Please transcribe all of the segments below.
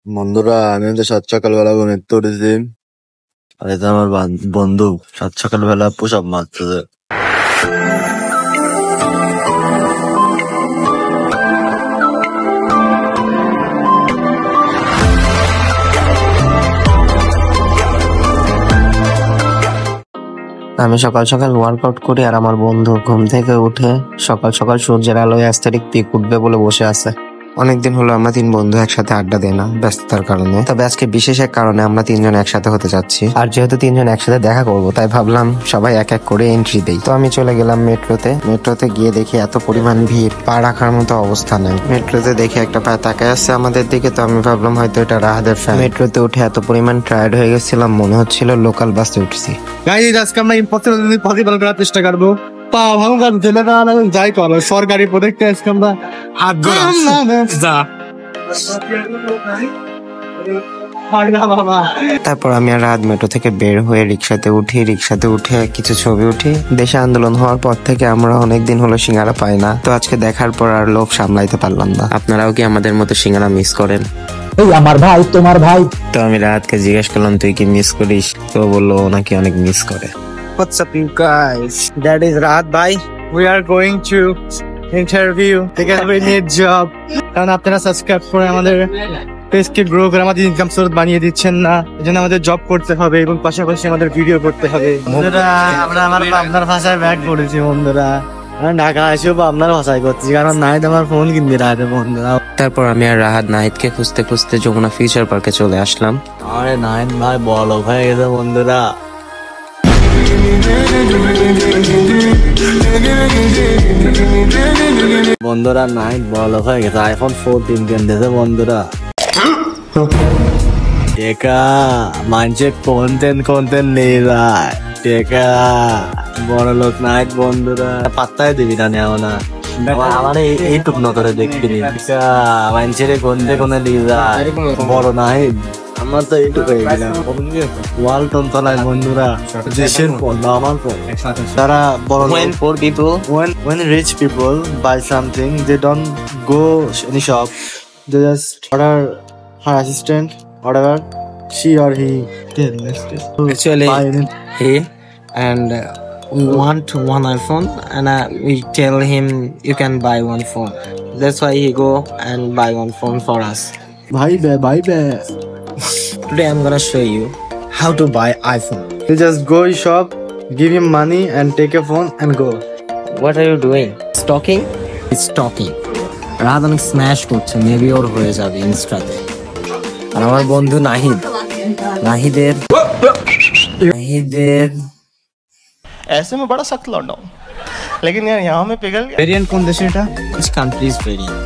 বন্ধুরা আমি তো সাত সকালবেলা ঘুম থেকে উঠেছি। আর এটা আমার বন্ধু সাত সকালবেলা পুশ আপ মারতেছে। আমি সকাল সকাল ওয়ার্কআউট করি আর আমার বন্ধু ঘুম থেকে উঠে সকাল সকাল সূর্যের আলোয় অ্যাস্থেটিক পিক উঠবে বলে বসে আছে। অনেকদিন হলো আমরা তিন বন্ধু একসাথে আড্ডা দেই না ব্যস্ততার কারণে, তবে আজকে বিশেষ এক কারণে আমরা তিনজন একসাথে হতে যাচ্ছি। আর যেহেতু তিনজন একসাথে দেখা করবো তাই ভাবলাম সবাই এক এক করে এন্ট্রি দেই। তো আমি চলে গেলাম মেট্রোতে গিয়ে দেখি এত পরিমাণ ভিড়, পা রাখার মতো অবস্থা নাই। মেট্রোতে দেখে একটা পা তাকায় আসছে আমাদের দিকে, তো আমি ভাবলাম হয়তো এটা রাহাদের ফ্যান। মেট্রোতে উঠে এত পরিমাণ টায়ার্ড হয়ে গেছিলাম, মনে হচ্ছিল লোকাল বাসে উঠছি। গাইজ আজকে আমরা ইম্পসিবল করার চেষ্টা করবো। পা ভাঙা ঢেলে না যাই করো সরকারি প্রোডাক্টে আজকে আমরা হাত তারপর আমি আর রাত মেট্রো থেকে বের হয়ে রিক্সাতে উঠে কিছু ছবি উঠি। দেশে আন্দোলন হওয়ার পর থেকে আমরা অনেকদিন হলো সিঙ্গারা পাই না, তো আজকে দেখার পর আর লোভ সামলাইতে পারলাম না। আপনারাও কি আমাদের মতো সিঙ্গারা মিস করেন? আমার ভাই তোমার ভাই। তো আমি রাহাতকে জিজ্ঞেস করলাম তুই কি মিস করিস, তো বললো ওনাকে অনেক মিস করে। What's up you guys? That is Rahat bhai. We are going to interview because we need job. কারণ আপনারা সাবস্ক্রাইব করে আমাদের পেজকে গ্রো করে আমাদের ইনকাম সোর্স বানিয়ে দিচ্ছেন না, এজন্য আমাদের জব করতে হবে এবং পাশাপাশি আমাদের ভিডিও করতে হবে। বন্ধুরা আমরা আপনার ভাষায় ব্যাক করেছি বন্ধুরা, ঢাকা এসেও আপনার ভাষায় করছি কারণ নাহিদ আমার ফোন কিনতে রাখে বন্ধুরা। তারপর আমি আর রাহাত নাহিদকে খুঁজতে যমুনা ফিউচার পার্কে চলে আসলাম। আরে নাহিদ ভাই বড় হয়ে গেছে বন্ধুরা। বন্ধুরা নাহিদ বড় হয়ে গেছে, আইফোন 14 কিনতেছে বন্ধুরা। টেকা মানুষের কন্টেন্ট নিয়ে যায়, টেকা বড় লোক নাহিদ বন্ধুরা। পাত্তাই দিবি না নেওয়া না আমার এইটুক নজরে দেখবি মানুষের কোনে নিয়ে যায় বড় নাহিদ। আমার তো এইটুকু ওয়ালটন তলায় বন্ধুরা, দেশের পণ্য আমার তারা বড় when rich people buy something they don't go any shop, they just order her assistant whatever she or he Actually he and we want one iPhone and we tell him you can buy one phone, that's why he go and buy one phone for us. bhai be Today I'm gonna show you how to buy iPhone. you just go shop, give him money and take a phone and go. What are you doing? Stalking? It's talking. রাত অনেক smash করছে, maybe ওর হয়ে যাবে ইনস্টাতে। আর আমার বন্ধু নাহিদের ऐसे में बड़ा सख्त लौंडा हूं, लेकिन यार यहाँ में पिघल गया। वेरिएंट कौन देश এটা? Which country is variant?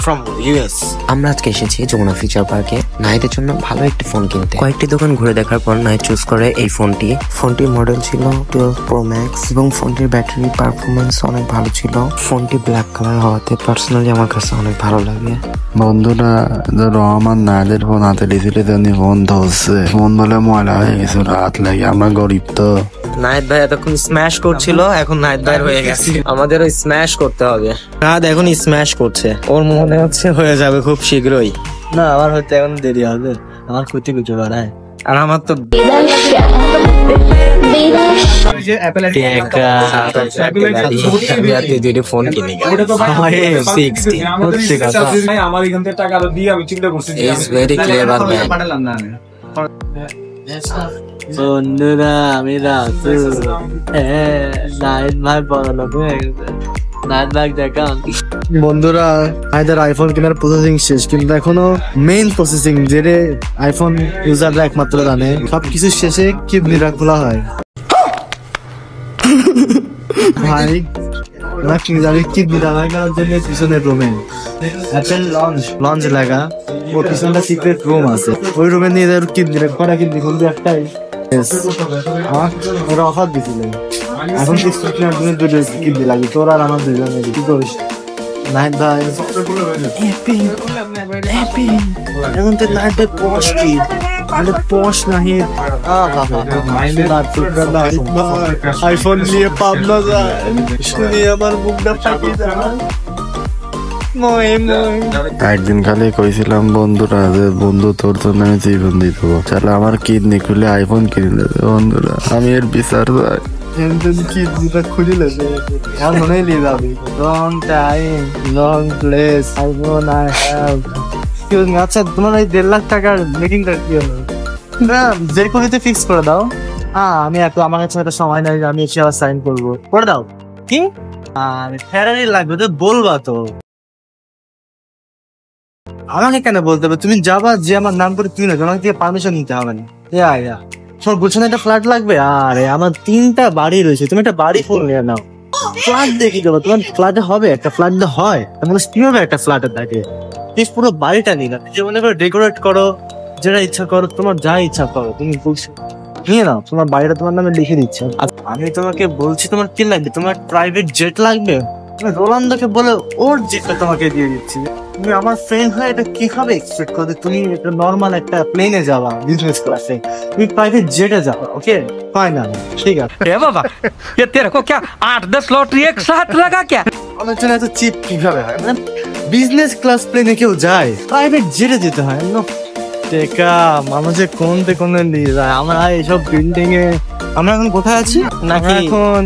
From US. আমরা আজকে এসেছি যমুনা ফিউচার পার্কে নাহিদের জন্য ভালো একটি ফোন কিনতে। কয়েকটি দোকান ঘুরে দেখার পর নাহিদ চুজ করে এই ফোনটি। ফোনটির মডেল ছিল 12 Pro Max এবং ফোনটির ব্যাটারি পারফরমেন্স অনেক ভালো ছিল। ফোনটি ব্ল্যাক কালার হওয়াতে পার্সোনালি আমার কাছে অনেক ভালো লাগে। বন্ধুরা রহমান নাহিদের ফোন হাতে দিয়েছিল, ফোন ধরছে, ফোন বলে ময়লা হয়ে গেছে, রাত লাগে, আমরা গরিব তো। নাহিদ ভাই এতক্ষণ স্ম্যাশ করছিল, এখন নাহিদ ভাই হয়ে গেছে। আমাদেরও স্ম্যাশ করতে হবে। রাত এখন স্ম্যাশ করছে, ওর মনে হচ্ছে হয়ে যাবে খুব শীঘ্রই। না আমার হতে এখন দেরি হবে, আমার ক্ষতি কিছু বাড়ায়। আর আমার তো ফোন কিনে আমার এখান থেকে টাকা দিয়ে আমি চিন্তা করছি বন্ধুরা আমি নাহিদ ভাই বড় লোক হয়ে গেছে। নাহিদ ভাই দেখান বন্ধুরা, নাহিদের আইফোন কেনার প্রসেসিং শেষ, কিন্তু এখনো মেইন প্রসেসিং যেটা আইফোন ইউজাররা একমাত্র জানে। সবকিছু শেষে কিডনিটা খোলা হয় ভাই, কিডনিটা লাগানোর জন্য পিছনের রুমে অ্যাপেল লঞ্চ লাগা, ওর পিছনটা সিক্রেট রুম আছে, ওই রুমে নিয়ে যায় কিডনিটা করা কিডনি খুলবে একটাই। ওরা অফার দিছিল, এখন দুটো কিডনি লাগে, তোর আর আমার দুজন কি করিস নাহিদ ভাই? এখন তো নাহিদ ভাই পশ কি পশ নাহিদ আইফোন নিয়ে পাবনা যায়, শুনি আমার মুখটা ফাটিয়ে যায়। একদিন খালি কইছিলাম বন্ধুরা যে বন্ধু তোর জন্য আমি জীবন দিয়ে দেবো, তাহলে আমার কিডনি খুলে আইফোন কিনে দেবে বন্ধুরা, আমি এর বিচার চাই। কিডনিটা খুলে লেছে এখন মনে নিয়ে যাবি। রং time, wrong place, iPhone I have. আচ্ছা তোমার এই 1.5 লাখ টাকার মিটিংটা কি হলো? না যে কোনোতে ফিক্স করে দাও। আমি এত আমার কাছে একটা সময় নাই, আমি এসে আবার সাইন করবো। করে দাও। কি ফেরারি লাগবে তো বলবা তো, আমাকে কেন বলতে হবে? তুমি যাবা, যে আমার নাম করে তুই না, তোমাকে দিয়ে পারমিশন নিতে হবে না। তোমার বলছো না একটা ফ্ল্যাট লাগবে? আরে আমার 3টা বাড়ি রয়েছে, তুমি একটা বাড়ি ফোন নিয়ে নাও। ফ্ল্যাট দেখি দেবো তোমার, ফ্ল্যাটে হবে? একটা ফ্ল্যাট হয় মানে কিভাবে একটা ফ্ল্যাটের থাকে? প্লিজ পুরো বাড়িটা নিয়ে নাও, যে মনে করে ডেকোরেট করো, যেটা ইচ্ছা করো, তোমার যা ইচ্ছা করো তুমি বলছো নিয়ে নাও। তোমার বাড়িটা তোমার নামে লিখে দিচ্ছে। আমি তোমাকে বলছি তোমার কি লাগবে? তোমার প্রাইভেট জেট লাগবে? রোনাল্ডোকে বলে ওর জেটটা তোমাকে দিয়ে দিচ্ছি। তুমি আমার ফ্রেন্ড হয়ে এটা কিভাবে এক্সপেক্ট করো? তুমি একটা নর্মাল একটা প্লেনে যাবা, বিজনেস ক্লাসে, তুমি প্রাইভেট জেটে যাবা। ওকে ফাইনাল, ঠিক আছে। बाबा ये तेरे को क्या 8-10 लॉटरी एक साथ लगा क्या? আমার জন্য এত চিপ কিভাবে হয়? মানে বিজনেস ক্লাস প্লেনে কেউ যায়, প্রাইভেট জেটে যেতে হয়। টেকা মানুষে কোনতে কোন নিয়ে যায়। আমরা এইসব বিল্ডিং এ, আমরা এখন কোথায় আছি? নাকি এখন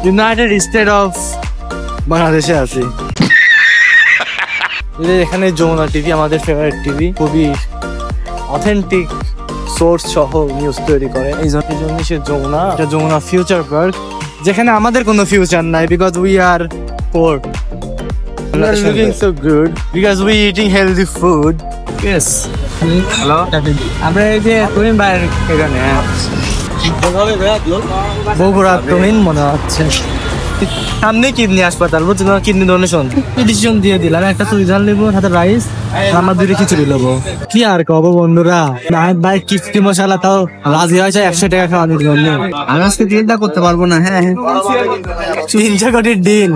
ইউনাইটেড স্টেট অফ বাংলাদেশে আছি। এখানে যমুনা টিভি, আমাদের ফেভারিট টিভি, খুবই অথেন্টিক সোর্স সহ নিউজ তৈরি করে। এই জন্য সে যমুনা ফিউচার পার্ক, যেখানে আমাদের কোনো ফিউচার নাই, because we are poor. We are looking so good because we eating healthy food. Yes. Hello. আমরা এই যে তুমিন ভাই এখানে বগুড়া তুমিন মনে হচ্ছে সামনে কিডনি হাসপাতাল, বুঝছো না? কিডনি ডোনেশন ডিসিশন দিয়ে দিলাম, একটা সুইজার নেবো, সাথে রাইস, আমার 2টা খিচুড়ি নেবো। কি আর কব বন্ধুরা, নায়ক ভাই কিস্তি মশলা তাও রাজি হয়েছে 100 টাকা খাওয়ানোর জন্য। আমি আজকে ডিলটা করতে পারবো না। হ্যাঁ 300 কোটির ডিল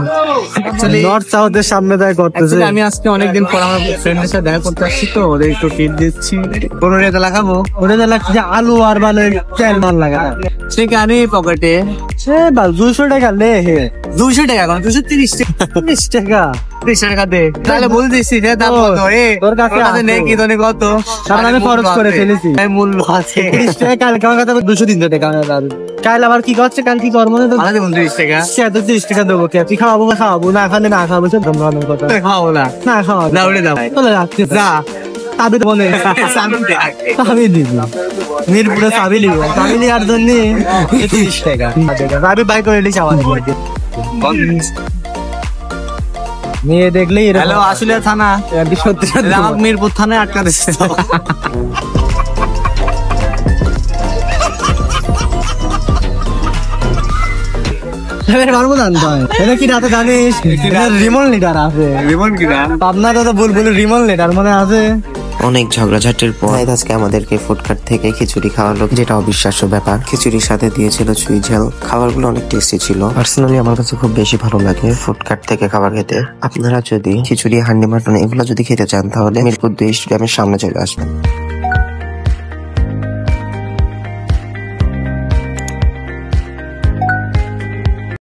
নর্থ সাউথের সামনে দেখা করতেছে। আমি আজকে অনেকদিন পর আমার ফ্রেন্ডের সাথে দেখা করতে আসছি, তো ওদের একটু ট্রিট দিচ্ছি। 15 টাকা লাগাবো, ওদের যে আলু আর বালে তেল মান লাগা সেখানে পকেটে সে 200 টাকা লে। 200 টাকা 230 টাকা 30 টাকা দে, তাহলে বল দিছি যে দাম কত? তোর কাছে নেই কি তোনে কত? কারণ আমি খরচ করে ফেলেছি, মূল্য আছে 30 টাকা। কালকে আমার কাছে 203 টাকা। কাল আবার কি করছে? কাল কি কর্ম নেই তো 30 টাকা, সে 30 টাকা দেবো। কে তুই খাওয়াবো না? খাওয়াবো না, খালে না খাওয়াবো, সে ধন্যবাদ কথা। খাওয়াবো না, না খাওয়া না, উড়ে দাও চলে রাখতে যা। চাবি দেবো না, চাবি দিবি মিরপুরে, চাবি নিব, চাবি নেওয়ার জন্য 30 টাকা। চাবি বাই করে নিস আমার মেয়ে দেখলেই। হ্যালো আসলে থানা, মিরপুর থানায় আটকা দিচ্ছে। কি রাতে জানিস রিমন লিডার আছে? রিমন কি পাবনা তো বুলবুল রিমন লিডার মনে আছে। অনেক ঝগড়াঝাটির পর আজকে আমাদেরকে ফুডকার্ট থেকে খিচুড়ি খাওয়ালো, যেটা অবিশ্বাস্য ব্যাপার। খিচুড়ির সাথে দিয়েছিল চুই ঝাল। খাবারগুলো অনেক টেস্টি ছিল। পার্সোনালি আমার কাছে খুব বেশি ভালো লাগে ফুডকার্ট থেকে খাবার খেতে। আপনারা যদি খিচুড়ি, হান্ডি মাটন এগুলো যদি খেতে চান, তাহলে মিরপুর 2 স্টেডিয়ামের সামনে চলে আসবেন।